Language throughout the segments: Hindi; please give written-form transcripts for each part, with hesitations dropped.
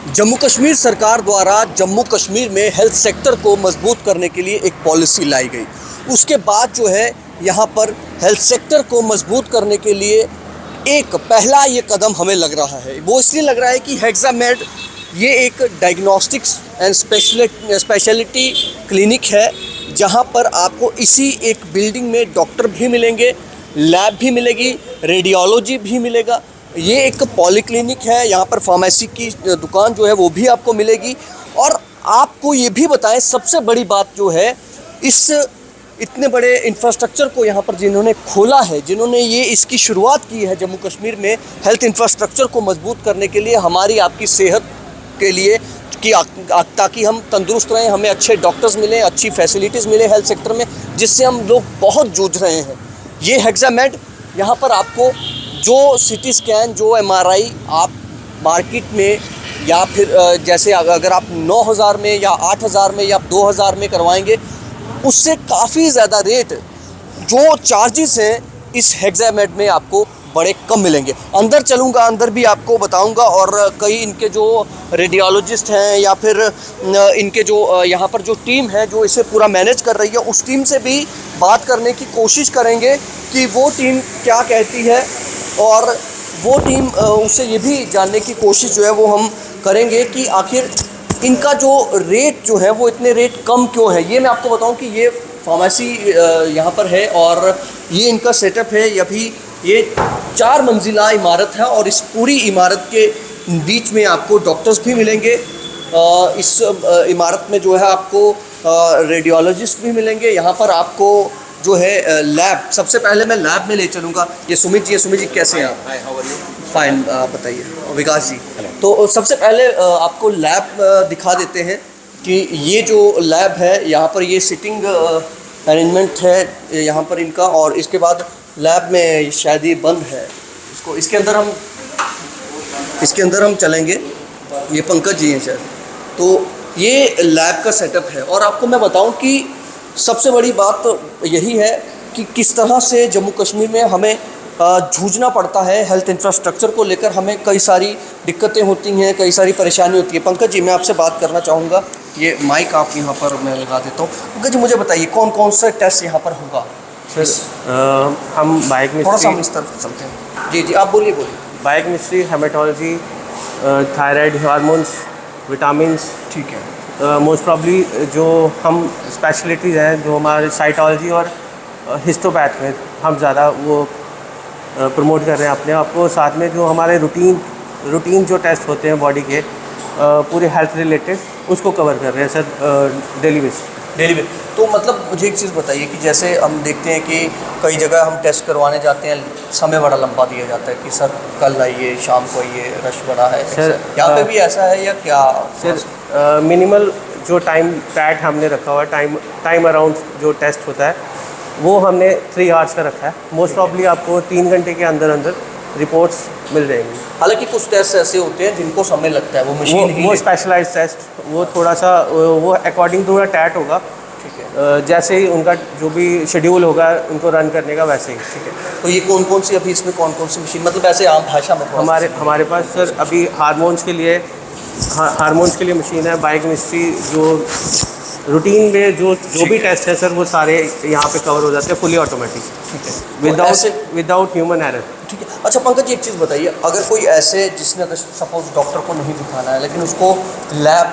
जम्मू कश्मीर सरकार द्वारा जम्मू कश्मीर में हेल्थ सेक्टर को मजबूत करने के लिए एक पॉलिसी लाई गई। उसके बाद जो है यहाँ पर हेल्थ सेक्टर को मजबूत करने के लिए एक पहला ये कदम हमें लग रहा है। वो इसलिए लग रहा है कि हेक्सामेड ये एक डायग्नोस्टिक्स एंड स्पेशलिटी क्लिनिक है, जहाँ पर आपको इसी एक बिल्डिंग में डॉक्टर भी मिलेंगे, लैब भी मिलेगी, रेडियोलॉजी भी मिलेगा। ये एक पॉलीक्लिनिक है, यहाँ पर फार्मेसी की दुकान जो है वो भी आपको मिलेगी। और आपको ये भी बताएं, सबसे बड़ी बात जो है, इस इतने बड़े इंफ्रास्ट्रक्चर को यहाँ पर जिन्होंने खोला है, जिन्होंने ये इसकी शुरुआत की है जम्मू कश्मीर में हेल्थ इंफ्रास्ट्रक्चर को मजबूत करने के लिए, हमारी आपकी सेहत के लिए, कि ताकि हम तंदुरुस्त रहें, हमें अच्छे डॉक्टर्स मिलें, अच्छी फैसिलिटीज़ मिले हेल्थ सेक्टर में, जिससे हम लोग बहुत जूझ रहे हैं। ये हेक्सामेड यहाँ पर आपको जो सिटी स्कैन, जो एमआरआई आप मार्केट में या फिर जैसे अगर आप 9,000 में या 8,000 में या 2,000 में करवाएंगे, उससे काफ़ी ज़्यादा रेट जो चार्जेस हैं इस हेक्सामेड में आपको बड़े कम मिलेंगे। अंदर चलूँगा, अंदर भी आपको बताऊँगा, और कई इनके जो रेडियोलॉजिस्ट हैं या फिर इनके जो यहाँ पर जो टीम है जो इसे पूरा मैनेज कर रही है, उस टीम से भी बात करने की कोशिश करेंगे कि वो टीम क्या कहती है, और वो टीम उससे ये भी जानने की कोशिश जो है वो हम करेंगे कि आखिर इनका जो रेट जो है वो इतने रेट कम क्यों है। ये मैं आपको बताऊं कि ये फार्मेसी यहाँ पर है और ये इनका सेटअप है। अभी ये 4 मंजिला इमारत है और इस पूरी इमारत के बीच में आपको डॉक्टर्स भी मिलेंगे। इस इमारत में जो है आपको रेडियोलॉजिस्ट भी मिलेंगे। यहाँ पर आपको जो है लैब, सबसे पहले मैं लैब में ले चलूँगा। ये सुमित जी कैसे हैं आप? हाय, हाउ आर यू? फाइन, बताइए विकास जी। तो सबसे पहले आपको लैब दिखा देते हैं कि ये जो लैब है, यहाँ पर ये सिटिंग अरेंजमेंट है यहाँ पर इनका, और इसके बाद लैब में शायद ये बंद है, इसको इसके अंदर हम चलेंगे। ये पंकज जी हैं शायद। तो ये लैब का सेटअप है, और आपको मैं बताऊं कि सबसे बड़ी बात तो यही है कि किस तरह से जम्मू कश्मीर में हमें जूझना पड़ता है हेल्थ इंफ्रास्ट्रक्चर को लेकर। हमें कई सारी दिक्कतें होती हैं, कई सारी परेशानी होती है। पंकज जी, मैं आपसे बात करना चाहूँगा, ये माइक आप यहाँ पर मैं लगा देता हूँ। पंकज जी, मुझे बताइए कौन कौन सा टेस्ट यहाँ पर होगा? सर, हम बायोकेमिस्ट्री, थोड़ा सा हम इस तरफ चलते हैं। जी, आप बोलिए। Biochemistry, haematology, thyroid, hormones, vitamins. ठीक है। मोस्ट प्रॉब्ली जो हम स्पेशलिटीज़ हैं, जो हमारे साइटोलॉजी और हिस्टोपैथ में हम ज़्यादा वो प्रमोट कर रहे हैं अपने आप को। साथ में जो हमारे रूटीन जो टेस्ट होते हैं बॉडी के पूरे हेल्थ रिलेटेड, उसको कवर कर रहे हैं सर डेली बेस। तो मतलब मुझे एक चीज़ बताइए कि जैसे हम देखते हैं कि कई जगह हम टेस्ट करवाने जाते हैं, समय बड़ा लंबा दिया जाता है कि सर कल आइए, शाम को आइए, रश बड़ा है। सर यहाँ पे भी ऐसा है या क्या? सर मिनिमल जो टाइम पैड हमने रखा हुआ है, टाइम अराउंड जो टेस्ट होता है वो हमने 3 आवर्स का रखा है। मोस्ट प्रॉब्ली आपको 3 घंटे के अंदर रिपोर्ट्स मिल जाएंगी। हालांकि कुछ टेस्ट ऐसे होते हैं जिनको समय लगता है, वो मशीन वो स्पेशलाइज्ड टेस्ट, वो थोड़ा सा वो अकॉर्डिंग टू टैट होगा। ठीक है। जैसे ही उनका जो भी शेड्यूल होगा उनको रन करने का, वैसे ही। ठीक है। तो ये कौन सी अभी इसमें कौन सी मशीन, मतलब ऐसे आम भाषा में? हमारे पास सर अभी हार्मोन्स के लिए मशीन है। बायोकेमिस्ट्री जो रूटीन में जो भी टेस्ट है सर, वो सारे यहाँ पे कवर हो जाते हैं, फुली ऑटोमेटिक। ठीक है, विदाउट ह्यूमन एरर। ठीक है। अच्छा पंकज जी, एक चीज़ बताइए, अगर कोई ऐसे जिसने अगर सपोज डॉक्टर को नहीं दिखाना है लेकिन उसको लैब,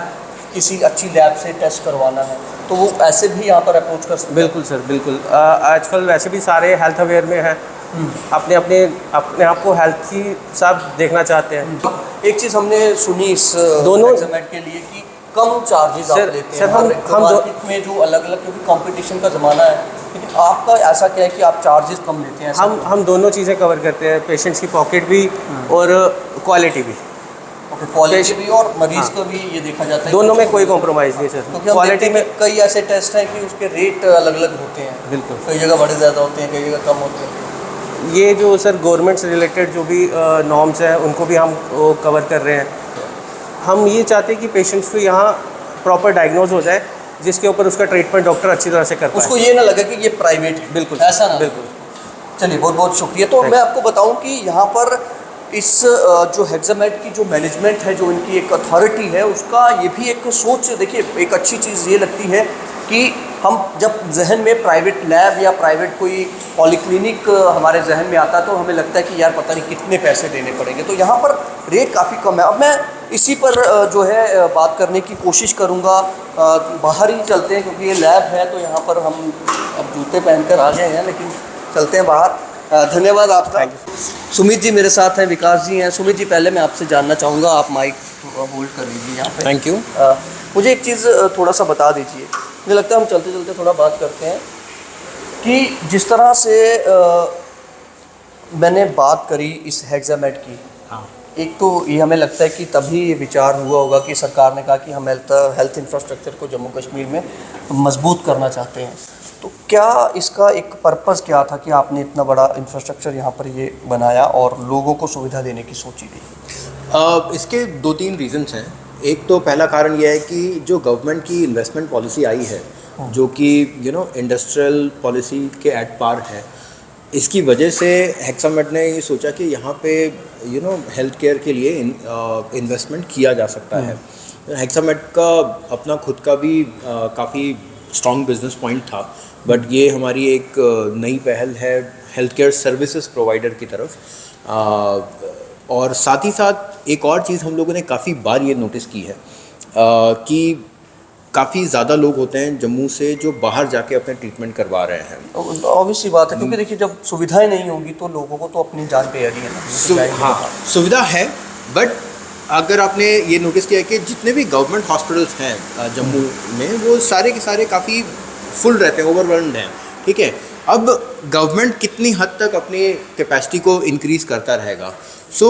किसी अच्छी लैब से टेस्ट करवाना है, तो वो ऐसे भी यहाँ पर अप्रोच कर सकते हैं? बिल्कुल सर, बिल्कुल। आजकल वैसे भी सारे हेल्थ अवेयर में हैं, अपने आप को हेल्थ की सब देखना चाहते हैं। एक चीज़ हमने सुनी इस दोनों एग्जामेट के लिए कि कम चार्जेस आप लेते हैं। हम मार्केट में जो अलग क्योंकि कंपटीशन का ज़माना है, लेकिन आपका ऐसा क्या है कि आप चार्जेस कम लेते हैं? हम दोनों चीज़ें कवर करते हैं, पेशेंट्स की पॉकेट भी और क्वालिटी भी। क्वालिटी भी और मरीज को भी ये देखा जाता है, दोनों में कोई कॉम्प्रोमाइज़ नहीं सर। क्योंकि क्वालिटी में कई ऐसे टेस्ट हैं कि उसके रेट अलग अलग होते हैं। बिल्कुल, कई जगह बड़े ज़्यादा होते हैं, कई जगह कम होते हैं। ये जो सर गवर्नमेंट से रिलेटेड जो भी नॉर्म्स हैं, उनको भी हम कवर कर रहे हैं। हम ये चाहते हैं कि पेशेंट्स को यहाँ प्रॉपर डायग्नोज हो जाए, जिसके ऊपर उसका ट्रीटमेंट डॉक्टर अच्छी तरह से कर पाए। उसको ये ना लगे कि ये प्राइवेट है। बिल्कुल ऐसा ना। बिल्कुल। चलिए, बहुत बहुत शुक्रिया। तो मैं आपको बताऊं कि यहाँ पर इस जो हेक्सामेड की जो मैनेजमेंट है, जो इनकी एक अथॉरिटी है, उसका ये भी एक सोच, देखिए एक अच्छी चीज़ ये लगती है कि हम जब जहन में प्राइवेट लैब या प्राइवेट कोई पॉलीक्लिनिक हमारे जहन में आता है तो हमें लगता है कि यार पता नहीं कितने पैसे देने पड़ेंगे, तो यहाँ पर रेट काफ़ी कम है। अब मैं इसी पर जो है बात करने की कोशिश करूँगा। बाहर ही चलते हैं क्योंकि ये लैब है, तो यहाँ पर हम अब जूते पहनकर आ गए हैं, लेकिन चलते हैं बाहर। धन्यवाद आपका। सुमित जी मेरे साथ हैं, विकास जी हैं। सुमित जी, पहले मैं आपसे जानना चाहूँगा, आप माइक होल्ड कर लीजिए यहाँ पे। Thank you. मुझे एक चीज़ थोड़ा सा बता दीजिए, मुझे लगता है हम चलते चलते थोड़ा बात करते हैं कि जिस तरह से मैंने बात करी इस हेक्सामेड की, हाँ, एक तो ये हमें लगता है कि तभी ये विचार हुआ होगा कि सरकार ने कहा कि हम हेल्थ इंफ्रास्ट्रक्चर को जम्मू कश्मीर में मजबूत करना चाहते हैं। तो क्या इसका एक पर्पज़ क्या था कि आपने इतना बड़ा इंफ्रास्ट्रक्चर यहाँ पर ये बनाया और लोगों को सुविधा देने की सोची गई? इसके 2-3 रीज़न्स हैं। एक तो पहला कारण यह है कि जो गवर्नमेंट की इन्वेस्टमेंट पॉलिसी आई है, जो कि इंडस्ट्रियल पॉलिसी के एट पार है, इसकी वजह से हेक्सामेड ने ये सोचा कि यहाँ पे हेल्थ केयर के लिए इन्वेस्टमेंट किया जा सकता है। हेक्सामेड का अपना खुद का भी काफ़ी स्ट्रॉन्ग बिजनेस पॉइंट था, बट ये हमारी एक नई पहल है हेल्थ केयर सर्विसेज प्रोवाइडर की तरफ। और साथ ही साथ एक और चीज़ हम लोगों ने काफ़ी बार ये नोटिस की है कि काफ़ी ज़्यादा लोग होते हैं जम्मू से जो बाहर जाके अपने ट्रीटमेंट करवा रहे हैं। ऑब्वियसली बात है, क्योंकि देखिए जब सुविधाएं नहीं होंगी तो लोगों को तो अपनी जान पे आ रही है ना। हाँ, सुविधा है, बट अगर आपने ये नोटिस किया कि जितने भी गवर्नमेंट हॉस्पिटल्स हैं जम्मू में, वो सारे के सारे काफ़ी फुल रहते हैं, ओवरवेल्म्ड हैं। ठीक है, अब गवर्नमेंट कितनी हद तक अपनी कैपेसिटी को इंक्रीज़ करता रहेगा। सो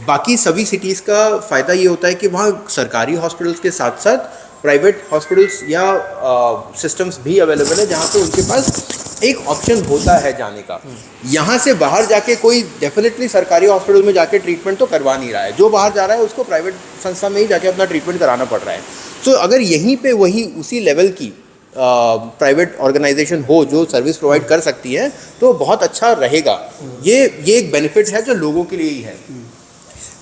बाकी सभी सिटीज़ का फ़ायदा ये होता है कि वहाँ सरकारी हॉस्पिटल्स के साथ साथ प्राइवेट हॉस्पिटल्स या सिस्टम्स भी अवेलेबल है, जहाँ पे उनके पास एक ऑप्शन होता है जाने का। यहाँ से बाहर जाके कोई डेफिनेटली सरकारी हॉस्पिटल में जाके ट्रीटमेंट तो करवा नहीं रहा है, जो बाहर जा रहा है उसको प्राइवेट संस्था में ही जाके अपना ट्रीटमेंट कराना पड़ रहा है। तो अगर यहीं पे वही उसी लेवल की प्राइवेट ऑर्गेनाइजेशन हो जो सर्विस प्रोवाइड कर सकती है तो बहुत अच्छा रहेगा। ये एक बेनिफिट है जो लोगों के लिए ही है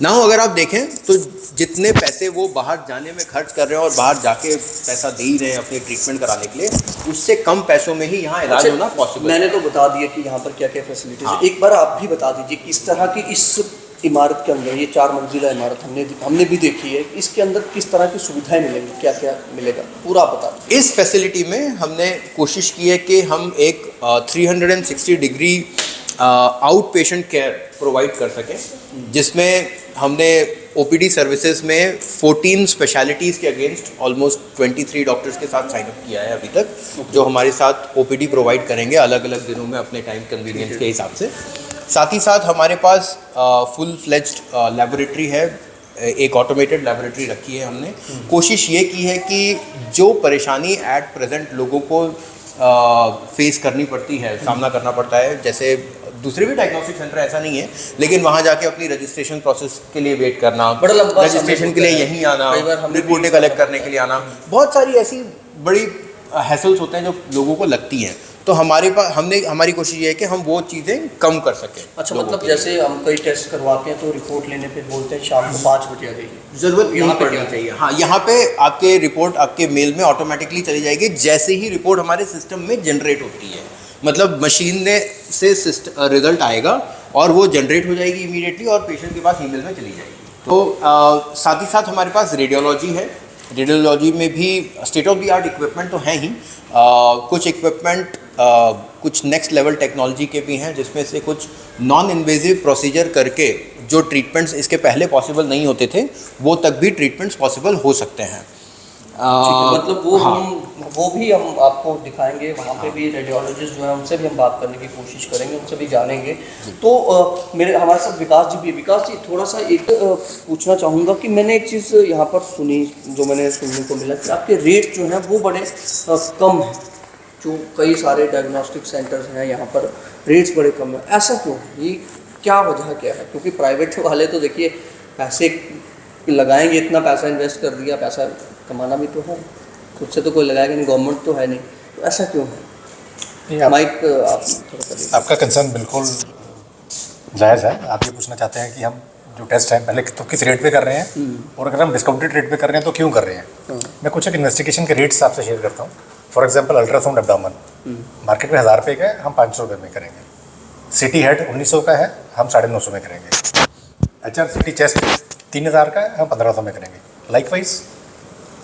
ना। अगर आप देखें तो जितने पैसे वो बाहर जाने में खर्च कर रहे हैं और बाहर जाके पैसा दे ही रहे हैं अपने ट्रीटमेंट कराने के लिए, उससे कम पैसों में ही यहाँ इलाज होना पॉसिबल। मैंने तो बता दिया कि यहाँ पर क्या क्या फैसिलिटीज हाँ। है, एक बार आप भी बता दीजिए किस तरह की इस इमारत के अंदर, ये 4 मंजिला इमारत हमने भी देखी है, इसके अंदर किस तरह की सुविधाएं मिलेंगी, क्या क्या मिलेगा, पूरा बता दीजिए। इस फैसिलिटी में हमने कोशिश की है कि हम एक 360 degree out patient care provide कर सकें, जिसमें हमने ओपीडी सर्विसेज में 14 स्पेशलिटीज़ के अगेंस्ट ऑलमोस्ट 23 डॉक्टर्स के साथ साइन अप किया है अभी तक, जो हमारे साथ ओपीडी प्रोवाइड करेंगे अलग अलग दिनों में अपने टाइम कन्वीनियंस के हिसाब से। साथ ही साथ हमारे पास फुल फ्लेज्ड लेबोरेटरी है, एक ऑटोमेटेड लेबोरेटरी रखी है हमने। कोशिश ये की है कि जो परेशानी एट प्रेजेंट लोगों को फेस करनी पड़ती है, सामना करना पड़ता है, जैसे दूसरे भी डायग्नोस्टिक सेंटर ऐसा नहीं है, लेकिन वहाँ जाके अपनी रजिस्ट्रेशन प्रोसेस के लिए वेट करना, बड़ा लंबा रजिस्ट्रेशन के लिए यहीं आना, रिपोर्टें कलेक्ट करने के लिए आना, बहुत सारी ऐसी बड़ी हैसल्स होते हैं जो लोगों को लगती हैं। तो हमारी कोशिश ये है कि हम वो चीज़ें कम कर सकें। अच्छा, मतलब जैसे हम कई टेस्ट करवाते हैं तो रिपोर्ट लेने पे बोलते हैं शाम को 5 बजे आ जाइए, ज़रूरत नहीं पड़नी चाहिए। हाँ, यहाँ पे आपके रिपोर्ट आपके मेल में ऑटोमेटिकली चली जाएगी जैसे ही रिपोर्ट हमारे सिस्टम में जनरेट होती है। मतलब मशीन से रिजल्ट आएगा और वो जनरेट हो जाएगी इमीडिएटली और पेशेंट के पास ईमेल में चली जाएगी। तो साथ ही साथ हमारे पास रेडियोलॉजी है। रेडियोलॉजी में भी state of the art equipment तो हैं ही, कुछ इक्विपमेंट कुछ नेक्स्ट लेवल टेक्नोलॉजी के भी हैं, जिसमें से कुछ नॉन इन्वेजिव प्रोसीजर करके जो ट्रीटमेंट्स इसके पहले पॉसिबल नहीं होते थे वो तक भी ट्रीटमेंट्स पॉसिबल हो सकते हैं। मतलब वो हाँ। वो भी हम आपको दिखाएंगे, वहाँ पे भी रेडियोलॉजिस्ट जो है उनसे भी हम बात करने की कोशिश करेंगे, उनसे भी जानेंगे। तो हमारे साथ विकास जी भी। विकास जी, थोड़ा सा एक पूछना चाहूँगा कि मैंने एक चीज़ यहाँ पर सुनी, जो मैंने सुनने को मिला कि आपके रेट जो हैं वो बड़े कम हैं, जो कई सारे डायग्नोस्टिक सेंटर्स हैं यहाँ पर रेट्स बड़े कम हैं, ऐसा क्यों है? ये क्या वजह क्या है? क्योंकि प्राइवेट वाले तो देखिए पैसे लगाएंगे, इतना पैसा इन्वेस्ट कर दिया, पैसा कमाना भी तो है, खुद से तो कोई लगाएगा नहीं, गवर्नमेंट तो है नहीं, तो ऐसा क्यों है? माइक आप थोड़ा सा। आपका कंसर्न बिल्कुल जायज़ है। आप ये पूछना चाहते हैं कि हम जो टेस्ट है पहले तो किस रेट पे कर रहे हैं और अगर हम डिस्काउंटेड रेट पे कर रहे हैं तो क्यों कर रहे हैं। मैं कुछ एक इन्वेस्टिगेशन के रेट्स आपसे शेयर करता हूँ। For example ultrasound abdomen market में 1000 रुपये का है, हम 500 रुपये में करेंगे। सिटी हेड 1900 का है, हम 950 में करेंगे। HRCT चेस्ट 3000 का है, हम 1500 में करेंगे। लाइकवाइज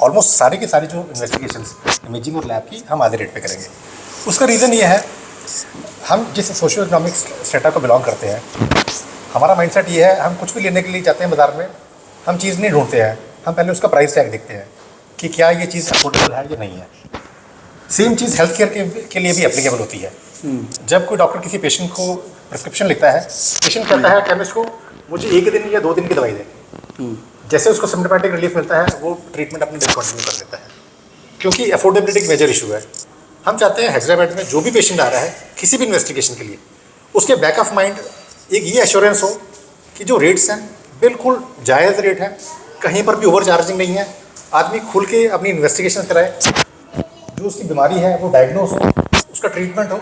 ऑलमोस्ट सारी की सारी जो इन्वेस्टिगेशंस इमेजिंग और लैब की हम आधे रेट पे करेंगे। उसका रीज़न ये है, हम जिस सोशियो इकोनॉमिक स्टेटा को बिलोंग करते हैं, हमारा माइंडसेट ये है, हम कुछ भी लेने के लिए जाते हैं बाज़ार में, हम चीज़ नहीं ढूंढते हैं, हम पहले उसका प्राइस टैग देखते हैं कि क्या ये चीज़ अफोर्डेबल है या नहीं है। सेम चीज़ हेल्थ केयर के लिए भी एप्लीकेबल होती है। जब कोई डॉक्टर किसी पेशेंट को प्रिस्क्रिप्शन लिखता है, पेशेंट कहता है केमिस्ट को मुझे 1 दिन या 2 दिन की दवाई दे, जैसे उसको सिम्टोमेटिक रिलीफ मिलता है वो ट्रीटमेंट अपनी डिसकंटिन्यू कर देता है, क्योंकि अफोर्डेबिलिटी एक मेजर इशू है। हम चाहते हैं हैदराबाद में जो भी पेशेंट आ रहा है किसी भी इन्वेस्टिगेशन के लिए, उसके बैक ऑफ माइंड एक ये एश्योरेंस हो कि जो रेट्स हैं बिल्कुल जायज़ रेट हैं, कहीं पर भी ओवर चार्जिंग नहीं है, आदमी खुल के अपनी इन्वेस्टिगेशन कराए, जो उसकी बीमारी है वो डायग्नोस हो, उसका ट्रीटमेंट हो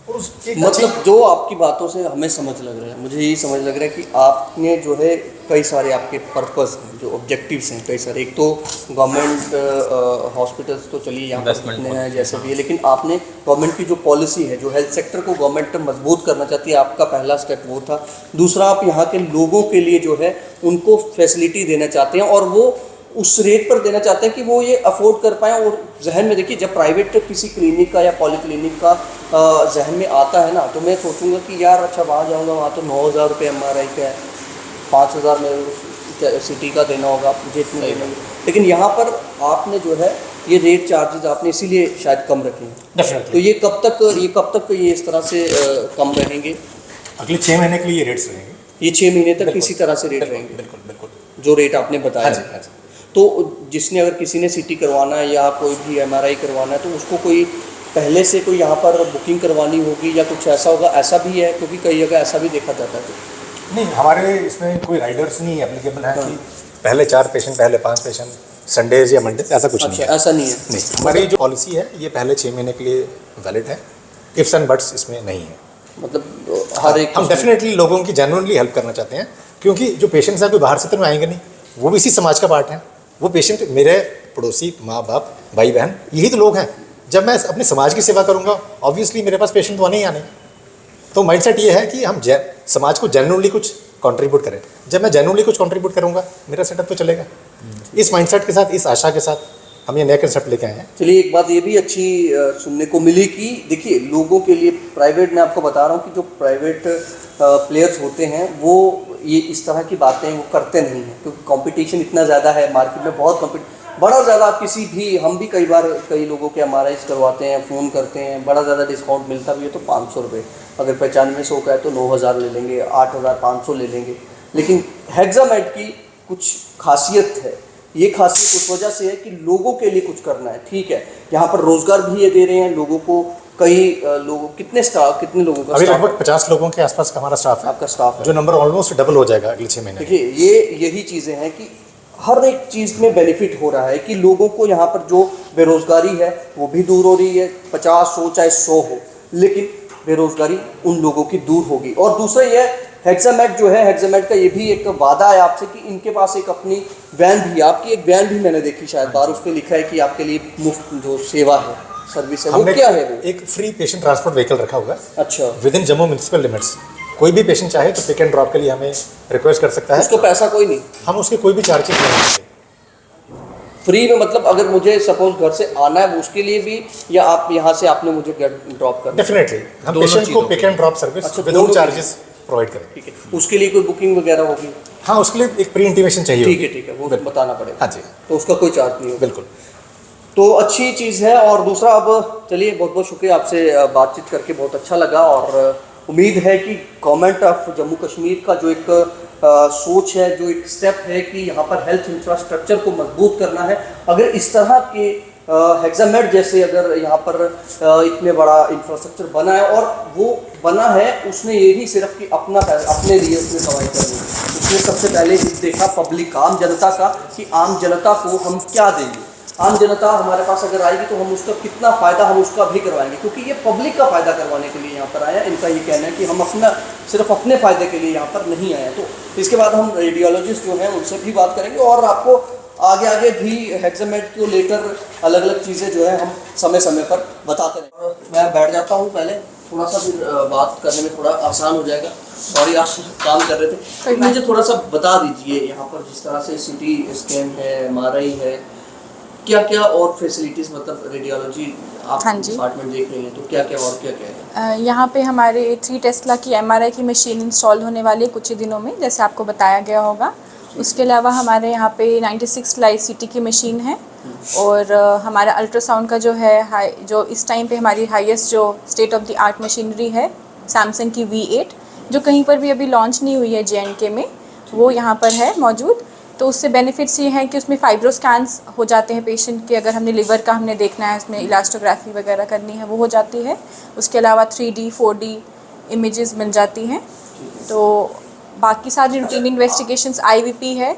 और उसकी मतलब जो आपकी बातों से हमें समझ लग रहा है, मुझे यही समझ लग रहा है कि आपने जो है कई सारे आपके पर्पस हैं, जो ऑब्जेक्टिव्स हैं कई सारे। एक तो गवर्नमेंट हॉस्पिटल्स तो चलिए यहाँ पर कितने हैं जैसे भी है, लेकिन आपने गवर्नमेंट की जो पॉलिसी है, जो हेल्थ सेक्टर को गवर्नमेंट मजबूत करना चाहती है, आपका पहला स्टेप वो था। दूसरा, आप यहाँ के लोगों के लिए जो है उनको फैसिलिटी देना चाहते हैं और वो उस रेट पर देना चाहते हैं कि वो ये अफोर्ड कर पाएँ। और जहन में देखिए, जब प्राइवेट किसी क्लिनिक का या पॉलीक्लिनिक का जहन में आता है ना, तो मैं सोचूंगा कि यार अच्छा वहाँ जाऊँगा, वहाँ तो 9000 रुपये MRI का है, 5000 में सिटी का देना होगा, मुझे इतने देना होगा। लेकिन यहाँ पर आपने जो है ये रेट चार्जेस आपने इसीलिए शायद कम रखे हैं। डेफिनेटली। तो ये कब तक ये इस तरह से कम रहेंगे? अगले 6 महीने के लिए ये रेट्स रहेंगे। ये 6 महीने तक इसी तरह से रेट रहेंगे? बिल्कुल बिल्कुल, जो रेट आपने बताया। हाँ जी, हाँ जी। तो जिसने अगर किसी ने सिटी करवाना है या कोई भी MRI करवाना है, तो उसको कोई पहले से कोई यहाँ पर बुकिंग करवानी होगी या कुछ ऐसा होगा? ऐसा भी है, क्योंकि कई जगह ऐसा भी देखा जाता है। नहीं, हमारे इसमें कोई राइडर्स नहीं एप्लीकेबल है कि पहले 4 पेशेंट, पहले 5 पेशेंट, संडेज या मंडे, ऐसा कुछ नहीं है। ऐसा नहीं है। नहीं, हमारी जो पॉलिसी है ये पहले 6 महीने के लिए वैलिड है, इफ्स एंड बट्स इसमें नहीं है। मतलब हर एक हम डेफिनेटली लोगों की जेन्युइनली हेल्प करना चाहते हैं, क्योंकि जो पेशेंट्स हैं कोई बाहर से तो आएंगे नहीं, वो भी इसी समाज का पार्ट है। वो पेशेंट मेरे पड़ोसी, माँ बाप, भाई बहन, यही तो लोग हैं। जब मैं अपने समाज की सेवा करूँगा, ऑब्वियसली मेरे पास पेशेंट तो आने ही आने। तो माइंडसेट ये है कि हम समाज को जेन्युइनली कुछ कंट्रीब्यूट करें। जब मैं जेन्युइनली कुछ कंट्रीब्यूट करूँगा, मेरा सेटअप तो चलेगा। इस माइंडसेट के साथ, इस आशा के साथ हम ये नया कंसेप्ट लेके आए हैं। चलिए, एक बात ये भी अच्छी सुनने को मिली कि देखिए, लोगों के लिए प्राइवेट, मैं आपको बता रहा हूँ कि जो प्राइवेट प्लेयर्स होते हैं वो ये इस तरह की बातें वो करते नहीं हैं, क्योंकि कंपटीशन इतना ज़्यादा है मार्केट में, बहुत बड़ा ज़्यादा। किसी भी, हम भी कई बार कई लोगों के MRI करवाते हैं, फ़ोन करते हैं, बड़ा ज़्यादा डिस्काउंट मिलता भी है तो 500 रुपये, अगर 9500 का है तो 9000 ले लेंगे, 8500 ले लेंगे। लेकिन हेक्सामेड की कुछ खासियत है, ये खासियत उस वजह से है कि लोगों के लिए कुछ करना है। ठीक है, यहाँ पर रोज़गार भी ये दे रहे हैं लोगों को। कई लोगों, कितने लोगों का अभी स्टाफ? लगभग 50 लोगों के आसपास का हमारा स्टाफ है। आपका स्टाफ है, जो नंबर ऑलमोस्ट डबल हो जाएगा अगले 6 महीने। देखिए, यही चीज़ें हैं कि हर एक चीज़ में बेनिफिट हो रहा है कि लोगों को यहाँ पर जो बेरोज़गारी है वो भी दूर हो रही है। 50 हो चाहे 100 हो, लेकिन बेरोज़गारी उन लोगों की दूर होगी। और दूसरा ये हेक्सामेड जो है, हेक्सामेड का ये भी एक वादा है आपसे कि इनके पास एक अपनी वैन भी, आपकी एक वैन भी मैंने देखी शायद बाहर, उस पर लिखा है कि आपके लिए मुफ्त जो सेवा है, सर्विस है, वो क्या है? वो एक फ्री पेशेंट ट्रांसपोर्ट व्हीकल रखा हुआ है। अच्छा, with in Jammu municipal limits. कोई भी पेशेंट चाहे तो पिक एंड ड्रॉप के लिए हमें रिक्वेस्ट कर सकता है। उसको पैसा कोई नहीं, हम उसके कोई भी चार्जेस नहीं लेंगे। फ्री में। मतलब अगर मुझे सपोज घर से आना है, वो उसके लिए भी, या आप यहाँ से आपने मुझे ड्रॉप करना? डेफिनेटली हम पेशेंट को pick and drop service without charges provide करें। ठीक है, उसके लिए कोई बुकिंग वगैरह होगी? हाँ, उसके लिए एक प्री इंटीमेशन चाहिए। ठीक है, वो बताना पड़ेगा। हाँ जी, तो उसका कोई चार्ज नहीं होगा? बिल्कुल। तो अच्छी चीज़ है। और दूसरा, अब चलिए, बहुत बहुत शुक्रिया, आपसे बातचीत करके बहुत अच्छा लगा। और उम्मीद है कि गवर्नमेंट ऑफ जम्मू कश्मीर का जो एक सोच है, जो एक स्टेप है कि यहाँ पर हेल्थ इंफ्रास्ट्रक्चर को मजबूत करना है, अगर इस तरह के हेक्सामेड जैसे अगर यहाँ पर इतने बड़ा इंफ्रास्ट्रक्चर बना है, और वो बना है उसने ये नहीं सिर्फ कि अपने लिए उसने कमाई करनी है, उसने सबसे पहले देखा पब्लिक, आम जनता का, कि आम जनता को हम क्या देंगे। आम जनता हमारे पास अगर आएगी तो हम उसका कितना फ़ायदा हम उसका भी करवाएंगे, क्योंकि ये पब्लिक का फ़ायदा करवाने के लिए यहाँ पर आया। इनका ये कहना है कि हम सिर्फ अपने फ़ायदे के लिए यहाँ पर नहीं आए। तो इसके बाद हम रेडियोलॉजिस्ट जो हैं उनसे भी बात करेंगे और आपको आगे भी हेक्सामेटोलेटर अलग अलग चीज़ें जो है हम समय समय पर बताते रहेंगे। मैं बैठ जाता हूँ पहले, थोड़ा सा फिर बात करने में थोड़ा आसान हो जाएगा। सॉरी, आप काम कर रहे थे, तो मुझे थोड़ा सा बता दीजिए यहाँ पर जिस तरह से सिटी स्कैन है, MRI है, क्या क्या और फैसिलिटीज़, मतलब रेडियोलॉजी आप हाँ जी। डिपार्टमेंट देख रहे हैं तो क्या क्या और क्या क्या है? यहाँ पे हमारे 3 टेस्ला की MRI की मशीन इंस्टॉल होने वाली है कुछ ही दिनों में, जैसे आपको बताया गया होगा। उसके अलावा हमारे यहाँ पे 96 स्लाइस CT की मशीन है और हमारा अल्ट्रासाउंड का जो है जो इस टाइम पे हमारी हाईएस्ट जो state of the art machinery है सैमसंग की V8, जो कहीं पर भी अभी लॉन्च नहीं हुई है J&K में, वो यहाँ पर है मौजूद। तो उससे बेनिफिट्स ये हैं कि उसमें फाइब्रो स्कैन्स हो जाते हैं पेशेंट के, अगर हमने लिवर का हमने देखना है, उसमें इलास्टोग्राफी वगैरह करनी है वो हो जाती है। उसके अलावा 3D 4D इमेजेस मिल जाती हैं। तो बाकी सारी रूटीन इन्वेस्टिगेशंस IVP है,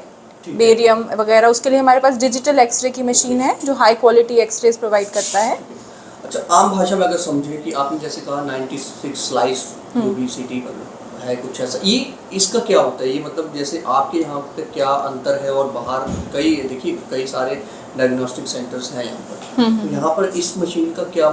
बेरियम वगैरह, उसके लिए हमारे पास डिजिटल एक्सरे की मशीन है जो हाई क्वालिटी एक्सरेज प्रोवाइड करता है। अच्छा, आम भाषा में अगर समझें कि आपने जैसे कहा 96 स्लाइस जो भी CT पर है, कुछ ऐसा, ये इसका क्या होता है? ये मतलब जैसे आपके यहाँ पे क्या अंतर है और बाहर कई सारे डायग्नोस्टिक सेंटर्स हैं यहाँ पर, तो यहाँ पर इस मशीन का क्या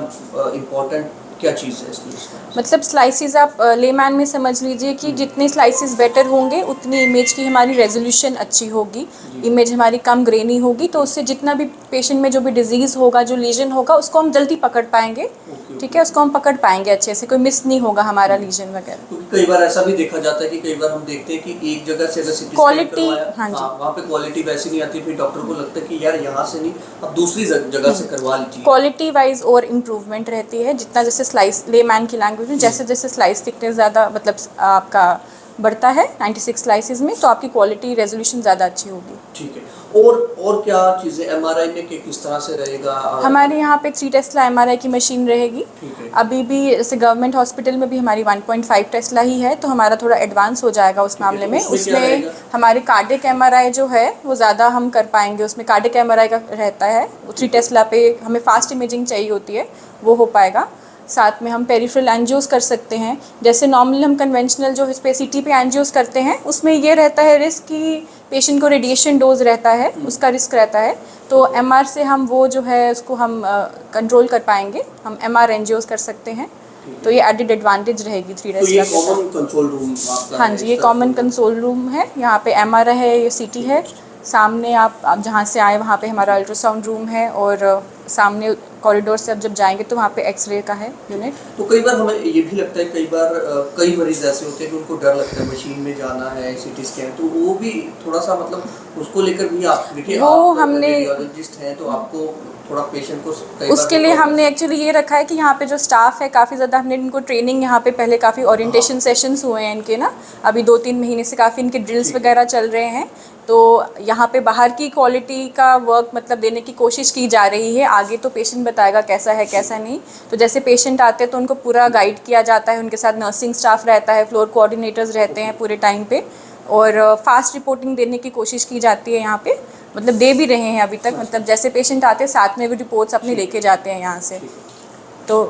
इम्पोर्टेंट क्या चीज़ है इसमें? मतलब स्लाइसिस आप लेमैन में समझ लीजिए कि जितने स्लाइसिस बेटर होंगे उतनी इमेज की हमारी रेजोल्यूशन अच्छी होगी, इमेज हमारी कम ग्रेनी होगी, तो उससे जितना भी पेशेंट में जो भी डिजीज़ होगा, जो लीजन होगा, उसको हम जल्दी पकड़ पाएंगे। ठीक है, उसको हम पकड़ पाएंगे अच्छे से, कोई मिस नहीं होगा हमारा लीजन वगैरह। क्योंकि कई बार ऐसा भी देखा जाता है कि कई बार हम देखते हैं कि एक जगह से अगर CT क्वालिटी, हाँ जी, वहाँ पे क्वालिटी वैसी नहीं आती, फिर डॉक्टर को लगता है कि यार यहाँ से नहीं, अब दूसरी जगह से करवा लीजिए। क्वालिटी वाइज और इम्प्रूवमेंट रहती है, जितना जैसे स्लाइस लेमैन की लैंग्वेज में जैसे जैसे स्लाइस थिकनेस ज़्यादा मतलब आपका बढ़ता है 96 स्लाइसिस में, तो आपकी क्वालिटी रेजोल्यूशन ज़्यादा अच्छी होगी। ठीक है, और क्या चीज़ें MRI में किस तरह से रहेगा? हमारे यहाँ पे 3 टेस्ला MRI की मशीन रहेगी। ठीक है। अभी भी जैसे गवर्नमेंट हॉस्पिटल में भी हमारी 1.5 टेस्ला ही है, तो हमारा थोड़ा एडवांस हो जाएगा उस मामले में। उसमें हमारे कार्डिक MRI जो है वो ज़्यादा हम कर पाएंगे, उसमें कार्डिक MRI का रहता है। 3 टेस्ला पे हमें फास्ट इमेजिंग चाहिए होती है, वो हो पाएगा। साथ में हम पेरिफेरल एंजियोस कर सकते हैं, जैसे नॉर्मली हम कन्वेंशनल जो इस पे CT पे एंजियोस करते हैं, उसमें ये रहता है रिस्क कि पेशेंट को रेडिएशन डोज रहता है, उसका रिस्क रहता है। तो MR से हम वो जो है उसको हम कंट्रोल कर पाएंगे, हम MR एंजियोस कर सकते हैं। तो ये एडेड एडवांटेज रहेगी 3 तो ये टेस्ला के कॉमन कंट्रोल रूम आपका? हाँ जी, ये कॉमन कंसोल रूम है। यहाँ पे MR है, ये CT है। सामने आप जहाँ से आए वहाँ पे हमारा अल्ट्रासाउंड रूम है और सामने कॉरिडोर से अब जब जाएंगे तो वहाँ पे एक्सरे का है यूनिट। तो कई बार हमें ये भी लगता है, कई बार कई मरीज ऐसे होते हैं कि उनको डर लगता है मशीन में जाना है, CT स्कैन, तो वो भी थोड़ा सा मतलब उसको लेकर भी आप देखिए, आप रेडियोलॉजिस्ट हैं तो आपको थोड़ा पेशेंट को उसके लिए हमने एक्चुअली ये रखा है कि यहाँ पे जो स्टाफ है काफ़ी ज़्यादा हमने इनको ट्रेनिंग यहाँ पे पहले काफ़ी ओरिएंटेशन सेशंस हुए हैं इनके ना, अभी 2-3 महीने से काफ़ी इनके ड्रिल्स वगैरह चल रहे हैं। तो यहाँ पे बाहर की क्वालिटी का वर्क मतलब देने की कोशिश की जा रही है। आगे तो पेशेंट बताएगा कैसा है कैसा नहीं। तो जैसे पेशेंट आते हैं तो उनको पूरा गाइड किया जाता है, उनके साथ नर्सिंग स्टाफ रहता है, फ्लोर कोऑर्डिनेटर्स रहते हैं पूरे टाइम पे, और फास्ट रिपोर्टिंग देने की कोशिश की जाती है यहाँ पे, मतलब दे भी रहे हैं अभी तक। मतलब जैसे पेशेंट आते हैं साथ में भी रिपोर्ट्स अपने लेके जाते हैं यहाँ से। तो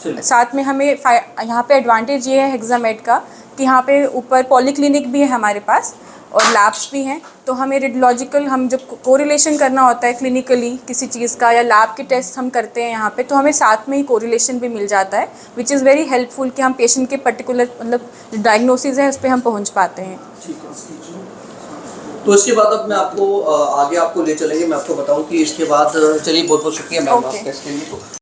साथ में हमें यहाँ पे एडवांटेज ये है हेक्सामेट का कि यहाँ पे ऊपर पॉलीक्लिनिक भी है हमारे पास और लैब्स भी हैं। तो हमें रेडियोलॉजिकल हम जब कोरिलेशन करना होता है क्लिनिकली किसी चीज़ का या लैब के टेस्ट हम करते हैं यहाँ पे, तो हमें साथ में ही कोरिलेशन भी मिल जाता है, विच इज़ वेरी हेल्पफुल कि हम पेशेंट के पर्टिकुलर मतलब डायग्नोसिस है उस पर हम पहुँच पाते हैं। तो इसके बाद अब मैं आपको आगे आपको ले चलेंगे, मैं आपको बताऊं कि इसके बाद चलिए बहुत बहुत शुक्रिया मैम आपके इसके लिए।